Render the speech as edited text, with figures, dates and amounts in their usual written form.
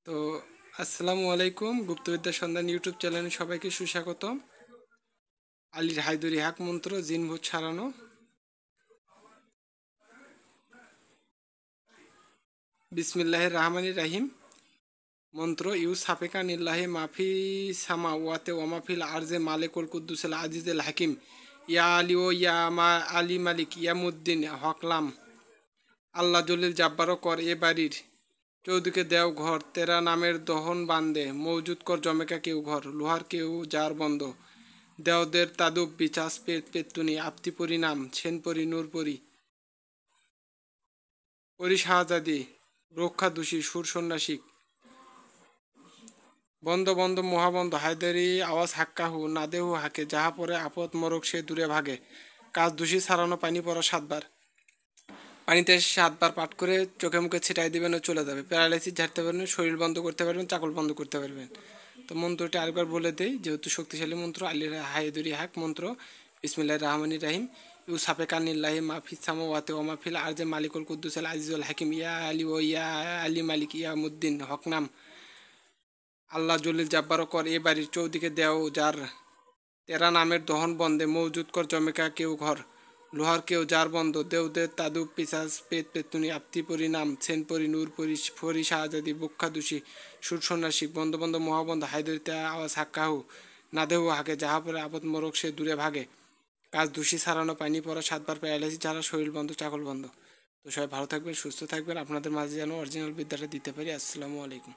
তো আসসালামু আলাইকুম, গুপ্তবিদ্যা সন্ধান ইউটিউব চ্যানেলে সবাইকে সুস্বাগতম। আলীর হায়দরি হাক মন্ত্র জিন ভূত ছাড়ানো। বিসমিল্লাহির রহমানির রাহিম। মন্ত্র ইউস হাফেকা নিল্লাহে মাফি সামা ওয়াতে ওয়ামাফিল আরজে মালেকুল কুদ্দুসেল আজিজেল হাকিম ইয়া আলী ও ইয়া মা আলী মালিক ইয়ামুদ্দিন হকলাম আল্লাহ জলিল জাব্বারও কর এ বাড়ির চৌদিকে দেও ঘর তেরা নামের দহন বান্দে মৌজুদ কর জমেকা কেউ ঘর লোহার কেউ যার বন্ধ দেওদের তাদুব বিচাস পেতুনি আপতি পরিণাম সেনপরি নূরপরি পরি শাহজাদি রক্ষা দোষী সুর সন্ন্যাসিক বন্ধ বন্ধ মহাবন্ধ হায়দারি আওয়াজ হাক্কাহু নাদেহু হাকে যাহা পরে আপদ মরক সে দূরে ভাগে কাজ দোষী ছাড়ানো পানি পড়া 7 বার পানিতে 7 বার পাঠ করে চোখে মুখে ছিটাই দিবেন ও চলে যাবে। প্যারালাইসিস ঝাড়তে পারবেন, শরীর বন্ধ করতে পারবেন, চাকল বন্ধ করতে পারবেন। তো মন্ত্রটি আরেকবার বলে দেই, যেহেতু শক্তিশালী মন্ত্র। আলীর হায়দরি হাক মন্ত্র। বিসমিল্লাহির রহমানির রাহিম। ইউ সাফে কানিল্লাহি মাফিস সামাওয়াতি ওয়া মাফিল আরজে মালিকুল কুদ্দুসুল আজিজুল হাকিম ইয়া আলী ও ইয়া আলী মালিক ইয়ামুদ্দিন হকনাম আল্লাহ জলিল জাব্বার কর এ বাড়ির চৌদিকে দেও যার তেরা নামের দহন বন্ধে মৌজুদ কর জমেকা কেউ ঘর লোহার কেউ যার বন্ধ দেওদের তাদু পিসাস পেতুনি আপতি পরিণাম সেনপরি নূরপরি ফরি শাহজাদি বুক্ষা দোষী সুর সন্ন্যাসিক বন্ধ বন্ধ মহাবন্ধ হায়দরিতে আওয়াজ হাক্কাহু নাদেহু হাকে যাহা পরে আপদ মরক সে দূরে ভাগে কাজ দোষী ছাড়ানো পানি পড়া 7 বার প্যারালাইসিস যারা শরীর বন্ধ চাকল বন্ধ। তো সবাই ভালো থাকবেন, সুস্থ থাকবেন, আপনাদের মাঝে যেন অরিজিনাল বিদ্যাটা দিতে পারি। আসসালামু আলাইকুম।